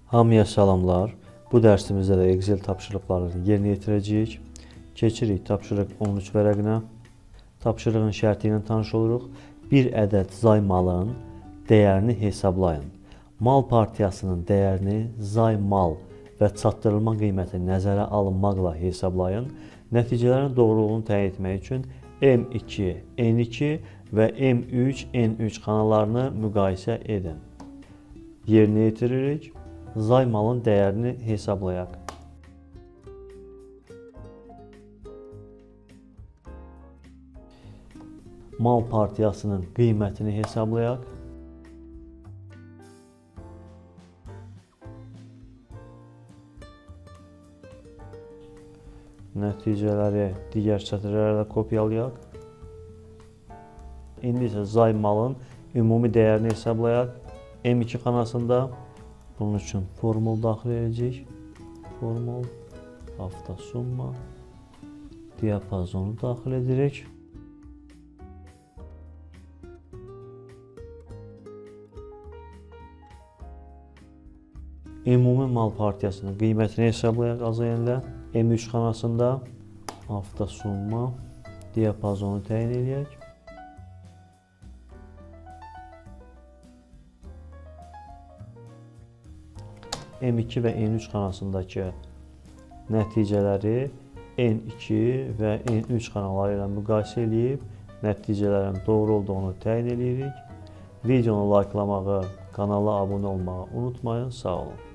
Hamıya salamlar. Bu dərsimizdə də Excel tapşırıqlarını yerinə yetirəcəyik. Keçirik tapşırıq 13 vərəqinə. Tapşırığın şərti ilə tanış oluruq. Bir ədəd zay malın dəyərini hesablayın. Mal partiyasının dəyərini zay mal və çatdırılma qiyməti nəzərə alınmaqla hesablayın. Nəticələrin doğruluğunu təyin etmək üçün M2, N2 və M3, N3 xanalarını müqayisə edin. Yerinə yetiririk. Zay malın dəyərini hesablayaq. Mal partiyasının qiymətini hesablayaq. Nəticələri digər sətirlərlə kopyalayaq. İndi isə zay malın ümumi dəyərini hesablayaq. M2 xanasında bunun üçün formul daxil edəcəyik. Formul, hafta summa, diapazonu daxil edirik. Ümumi mal partiyasının qiymətini hesablayaq azayənlə. M3 xanasında hafta summa, diapazonu təyin edək. M2 və N3 xanasındakı nəticələri N2 və N3 xanaları ilə müqayisə edib nəticələrin doğru olduğunu təyin edirik. Videonu like'lamağı, kanala abunə olmağı unutmayın. Sağ olun.